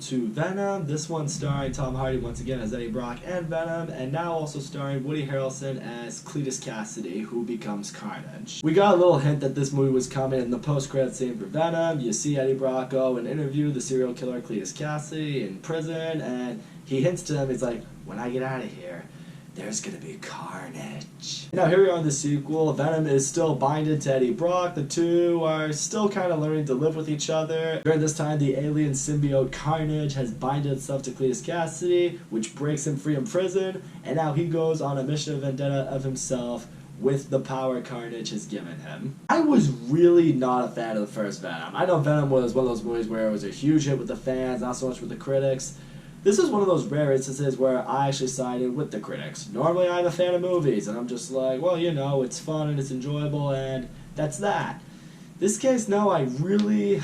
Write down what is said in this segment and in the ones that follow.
to Venom, this one starring Tom Hardy once again as Eddie Brock and Venom, and now also starring Woody Harrelson as Cletus Cassidy, who becomes Carnage. We got a little hint that this movie was coming in the post-credit scene for Venom. You see Eddie Brock go and interview the serial killer Cletus Cassidy in prison, and he hints to him, he's like, when I get out of here, there's gonna be carnage. Now here we are in the sequel. Venom is still binded to Eddie Brock. The two are still kind of learning to live with each other. During this time, the alien symbiote Carnage has binded itself to Cletus Cassidy, which breaks him free in prison, and now he goes on a mission of vendetta of himself with the power Carnage has given him. I was really not a fan of the first Venom. I know Venom was one of those movies where it was a huge hit with the fans, not so much with the critics. This is one of those rare instances where I actually sided with the critics. Normally I'm a fan of movies, and I'm just like, well, you know, it's fun and it's enjoyable, and that's that. This case, no, I really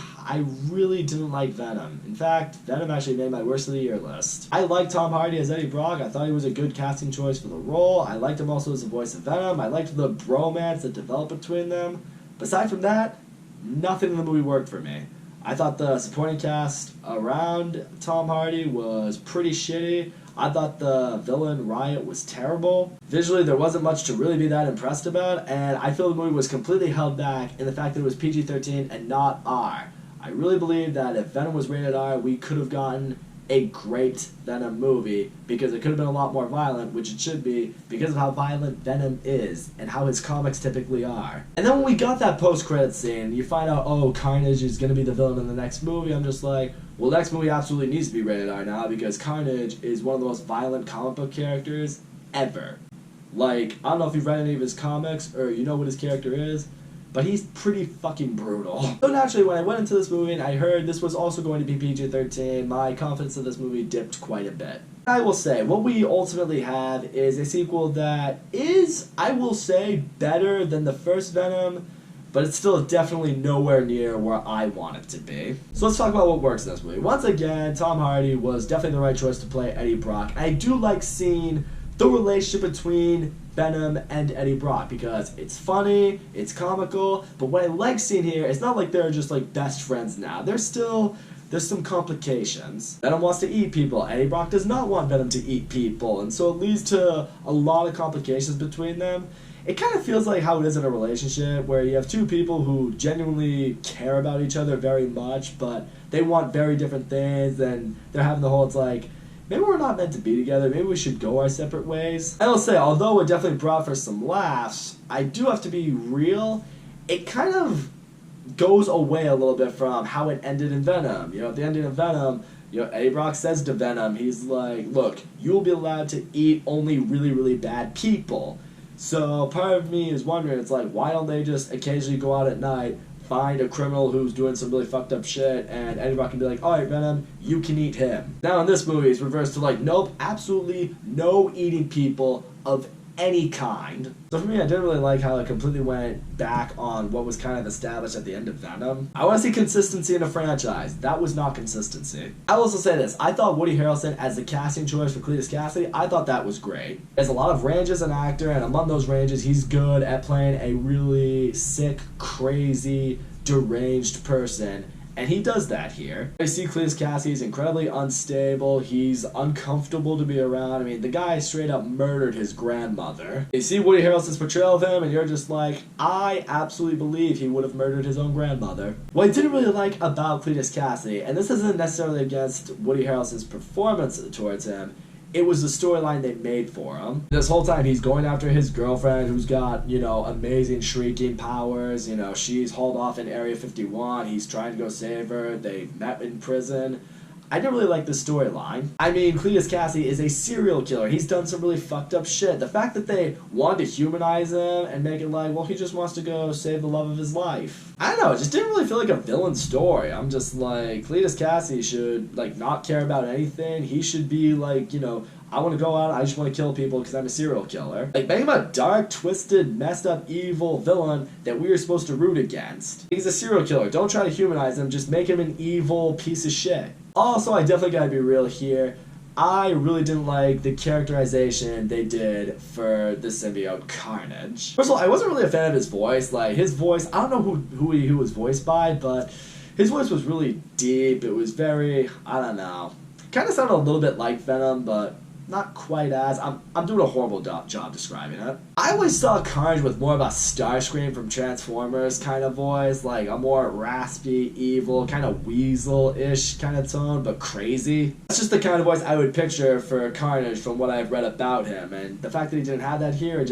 didn't like Venom. In fact, Venom actually made my worst of the year list. I liked Tom Hardy as Eddie Brock. I thought he was a good casting choice for the role. I liked him also as the voice of Venom. I liked the bromance that developed between them. But aside from that, nothing in the movie worked for me. I thought the supporting cast around Tom Hardy was pretty shitty. I thought the villain Riot was terrible. Visually, there wasn't much to really be that impressed about, and I feel the movie was completely held back in the fact that it was PG-13 and not R. I really believe that if Venom was rated R, we could have gotten a great Venom movie, because it could have been a lot more violent, which it should be, because of how violent Venom is, and how his comics typically are. And then when we got that post-credit scene, you find out, oh, Carnage is going to be the villain in the next movie, I'm just like, well, the next movie absolutely needs to be rated R now, because Carnage is one of the most violent comic book characters ever. Like, I don't know if you've read any of his comics, or you know what his character is, but he's pretty fucking brutal. So naturally, when I went into this movie and I heard this was also going to be PG-13, my confidence in this movie dipped quite a bit. I will say, what we ultimately have is a sequel that is, I will say, better than the first Venom, but it's still definitely nowhere near where I want it to be. So let's talk about what works in this movie. Once again, Tom Hardy was definitely the right choice to play Eddie Brock. I do like seeing the relationship between Venom and Eddie Brock, because it's funny, it's comical, but what I like seeing here, it's not like they're just like best friends now. There's some complications. Venom wants to eat people. Eddie Brock does not want Venom to eat people, and so it leads to a lot of complications between them. It kind of feels like how it is in a relationship, where you have two people who genuinely care about each other very much, but they want very different things, and they're having the whole, it's like, maybe we're not meant to be together, maybe we should go our separate ways. I will say, although it definitely brought for some laughs, I do have to be real, it kind of goes away a little bit from how it ended in Venom. You know, at the ending of Venom, you know, Eddie Brock says to Venom, he's like, look, you'll be allowed to eat only really, really bad people. So part of me is wondering, it's like, why don't they just occasionally go out at night, find a criminal who's doing some really fucked up shit, and Eddie Brock can be like, alright, Venom, you can eat him. Now in this movie, it's reversed to like, nope, absolutely no eating people of any kind. So for me, I didn't really like how it completely went back on what was kind of established at the end of Venom. I want to see consistency in a franchise. That was not consistency. I will also say this, I thought Woody Harrelson as the casting choice for Cletus Cassidy, I thought that was great. There's a lot of range as an actor, and among those ranges, he's good at playing a really sick, crazy, deranged person. And he does that here. I see Cletus Cassidy is incredibly unstable. He's uncomfortable to be around. I mean, the guy straight up murdered his grandmother. You see Woody Harrelson's portrayal of him, and you're just like, I absolutely believe he would have murdered his own grandmother. What I didn't really like about Cletus Cassidy, and this isn't necessarily against Woody Harrelson's performance towards him, it was the storyline they made for him. This whole time he's going after his girlfriend who's got, you know, amazing shrieking powers. You know, she's hauled off in Area 51. He's trying to go save her. They met in prison. I didn't really like the storyline. I mean, Cletus Cassidy is a serial killer. He's done some really fucked up shit. The fact that they wanted to humanize him and make it like, well, he just wants to go save the love of his life. I don't know, it just didn't really feel like a villain story. I'm just like, Cletus Cassidy should, like, not care about anything. He should be like, you know, I want to go out, I just want to kill people because I'm a serial killer. Like, make him a dark, twisted, messed up, evil villain that we are supposed to root against. He's a serial killer. Don't try to humanize him, just make him an evil piece of shit. Also, I definitely gotta be real here. I really didn't like the characterization they did for the symbiote Carnage. First of all, I wasn't really a fan of his voice. Like, his voice, I don't know who he was voiced by, but his voice was really deep. It was very, I don't know, kind of sounded a little bit like Venom, but not quite as. I'm doing a horrible job describing it. I always saw Carnage with more of a Starscream from Transformers kind of voice, like a more raspy, evil, kind of weasel-ish kind of tone, but crazy. That's just the kind of voice I would picture for Carnage from what I've read about him, and the fact that he didn't have that here, it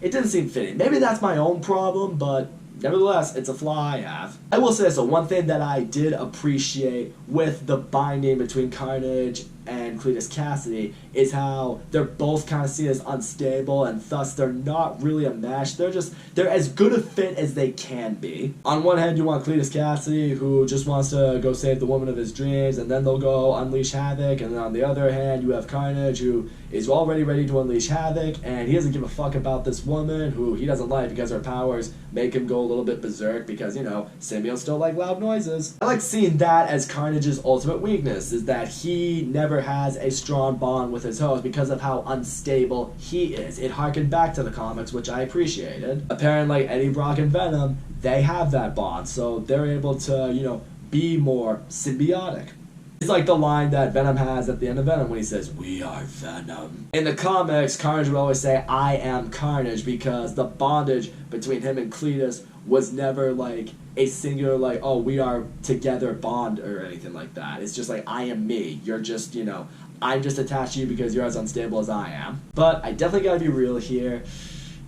didn't seem fitting. Maybe that's my own problem, but nevertheless, it's a flaw I have. I will say so, one thing that I did appreciate with the binding between Carnage and Cletus Cassidy is how they're both kind of seen as unstable, and thus they're not really a match. They're as good a fit as they can be. On one hand, you want Cletus Cassidy, who just wants to go save the woman of his dreams, and then they'll go unleash havoc, and then on the other hand, you have Carnage, who is already ready to unleash havoc, and he doesn't give a fuck about this woman, who he doesn't like because her powers make him go a little bit berserk, because, you know, symbiotes don't like loud noises. I like seeing that as Carnage's ultimate weakness, is that he never has a strong bond with his host because of how unstable he is. It harkened back to the comics, which I appreciated. Apparently, like Eddie Brock and Venom, they have that bond, so they're able to, you know, be more symbiotic. It's like the line that Venom has at the end of Venom when he says, "We are Venom." In the comics, Carnage would always say, "I am Carnage," because the bondage between him and Cletus was never like a singular, like, oh, we are together bond or anything like that. It's just like, I am me. You're just, you know, I'm just attached to you because you're as unstable as I am. But I definitely gotta be real here.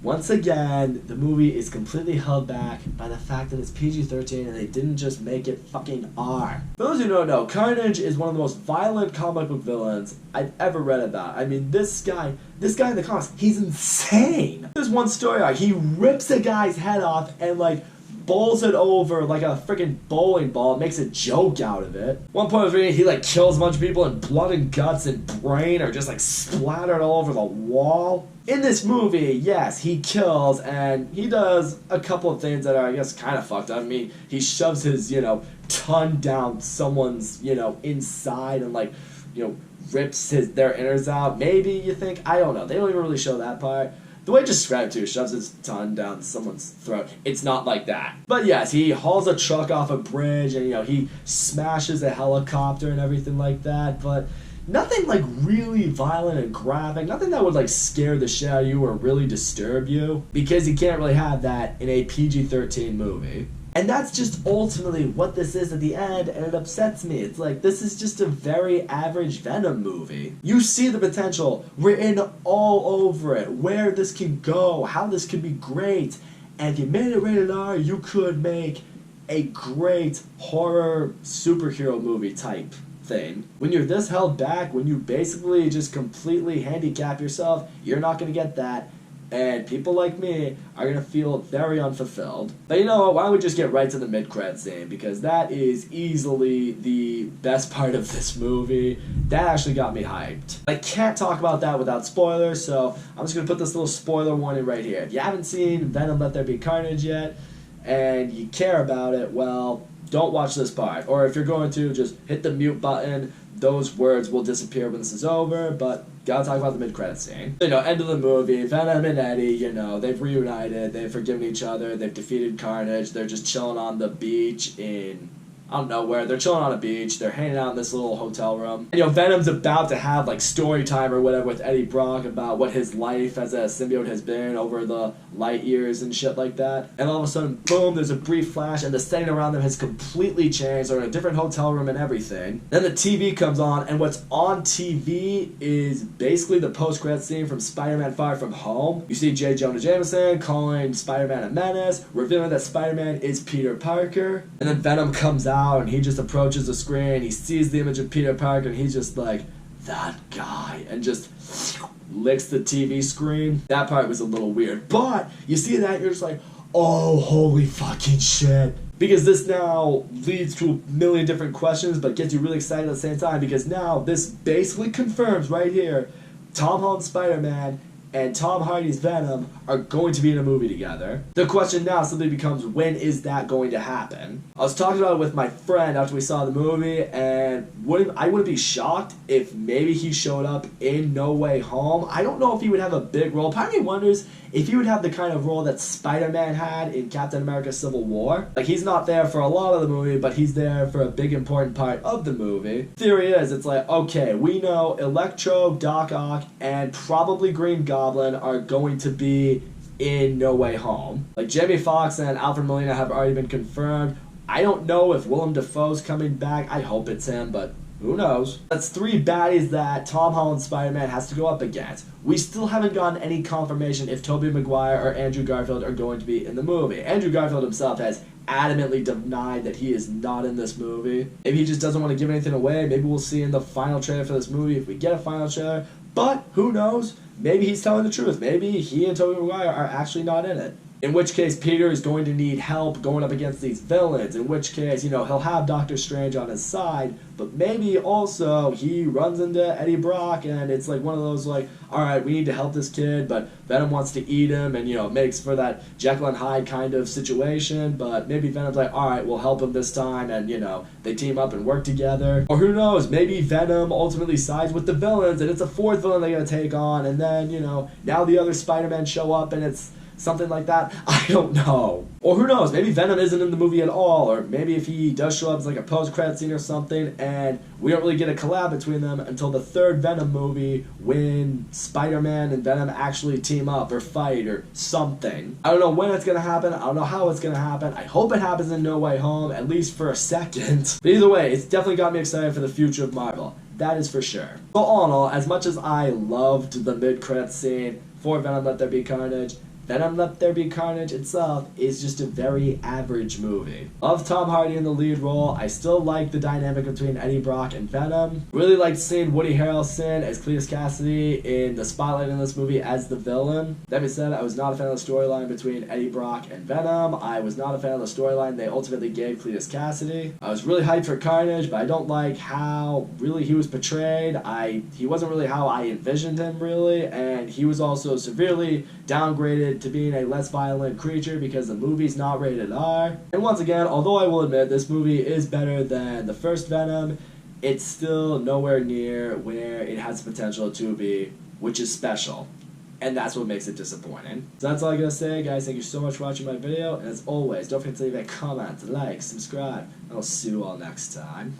Once again, the movie is completely held back by the fact that it's PG-13 and they didn't just make it fucking R. For those who don't know, Carnage is one of the most violent comic book villains I've ever read about. I mean, this guy in the comics, he's insane. There's one story arc, he rips a guy's head off and, like, bowls it over like a freaking bowling ball, makes a joke out of it. One point of reading, he like kills a bunch of people and blood and guts and brain are just like splattered all over the wall. In this movie, yes, he kills and he does a couple of things that are, I guess, kind of fucked up. I mean, he shoves his, you know, tongue down someone's, you know, inside and like, you know, rips their innards out. Maybe you think, I don't know. They don't even really show that part. The way it's described too, shoves his tongue down someone's throat. It's not like that. But yes, he hauls a truck off a bridge and, you know, he smashes a helicopter and everything like that. But nothing like really violent and graphic. Nothing that would like scare the shit out of you or really disturb you. Because you can't really have that in a PG-13 movie. And that's just ultimately what this is at the end, and it upsets me. It's like, this is just a very average Venom movie. You see the potential, written all over it, where this can go, how this could be great. And if you made it rated R, you could make a great horror superhero movie type thing. When you're this held back, when you basically just completely handicap yourself, you're not going to get that. And people like me are going to feel very unfulfilled. But you know what, why don't we just get right to the mid-credit scene, because that is easily the best part of this movie. That actually got me hyped. I can't talk about that without spoilers, so I'm just going to put this little spoiler warning right here. If you haven't seen Venom Let There Be Carnage yet, and you care about it, well, don't watch this part. Or if you're going to, just hit the mute button. Those words will disappear when this is over, but gotta talk about the mid-credit scene. You know, end of the movie, Venom and Eddie, you know, they've reunited, they've forgiven each other, they've defeated Carnage, they're just chilling on the beach in, I don't know where, they're chilling on a beach, they're hanging out in this little hotel room. And, you know, Venom's about to have, like, story time or whatever with Eddie Brock about what his life as a symbiote has been over the light years and shit like that. And all of a sudden, boom, there's a brief flash, and the setting around them has completely changed. They're in a different hotel room and everything. Then the TV comes on, and what's on TV is basically the post-credit scene from Spider-Man Far From Home. You see J. Jonah Jameson calling Spider-Man a menace, revealing that Spider-Man is Peter Parker. And then Venom comes out, and he just approaches the screen, he sees the image of Peter Parker, and he's just like, that guy, and just licks the TV screen. That part was a little weird, but you see that, you're just like, oh, holy fucking shit. Because this now leads to a million different questions, but gets you really excited at the same time, because now this basically confirms right here, Tom Holland's Spider-Man and Tom Hardy's Venom are going to be in a movie together. The question now simply becomes, when is that going to happen? I was talking about it with my friend after we saw the movie, and I wouldn't be shocked if maybe he showed up in No Way Home. I don't know if he would have a big role. Part of me wonders if he would have the kind of role that Spider-Man had in Captain America Civil War. Like, he's not there for a lot of the movie, but he's there for a big important part of the movie. Theory is, it's like, okay, we know Electro, Doc Ock, and probably Green Goblin are going to be in No Way Home. Like, Jamie Foxx and Alfred Molina have already been confirmed. I don't know if Willem Dafoe's coming back. I hope it's him, but who knows? That's 3 baddies that Tom Holland's Spider-Man has to go up against. We still haven't gotten any confirmation if Tobey Maguire or Andrew Garfield are going to be in the movie. Andrew Garfield himself has adamantly denied that he is not in this movie. Maybe he just doesn't want to give anything away. Maybe we'll see in the final trailer for this movie if we get a final trailer. But who knows? Maybe he's telling the truth. Maybe he and Tobey Maguire are actually not in it. In which case, Peter is going to need help going up against these villains. In which case, he'll have Doctor Strange on his side, but maybe also he runs into Eddie Brock, and it's like one of those, like, alright, we need to help this kid, but Venom wants to eat him, and, it makes for that Jekyll and Hyde kind of situation, but maybe Venom's like, alright, we'll help him this time, and, they team up and work together. Or who knows, maybe Venom ultimately sides with the villains, and it's a 4th villain they're going to take on, and then, now the other Spider-Men show up, and it's something like that. I don't know. Or who knows, maybe Venom isn't in the movie at all, or maybe if he does show up as like a post-credit scene or something, and we don't really get a collab between them until the 3rd Venom movie when Spider-Man and Venom actually team up or fight or something. I don't know when it's gonna happen, I don't know how it's gonna happen. I hope it happens in No Way Home, at least for a second. But either way, it's definitely got me excited for the future of Marvel. That is for sure. But all in all, as much as I loved the mid-credit scene for Venom Let There Be Carnage, Venom Let There Be Carnage itself is just a very average movie. Love Tom Hardy in the lead role. I still like the dynamic between Eddie Brock and Venom. Really liked seeing Woody Harrelson as Cletus Cassidy in the spotlight in this movie as the villain. That being said, I was not a fan of the storyline between Eddie Brock and Venom. I was not a fan of the storyline they ultimately gave Cletus Cassidy. I was really hyped for Carnage, but I don't like how really he was portrayed. He wasn't really how I envisioned him, really, and he was also severely downgraded to being a less violent creature because the movie's not rated R. And once again, although I will admit this movie is better than the first Venom, it's still nowhere near where it has the potential to be, which is special. And that's what makes it disappointing. So that's all I gotta say, guys. Thank you so much for watching my video. And as always, don't forget to leave a comment, like, subscribe, and I'll see you all next time.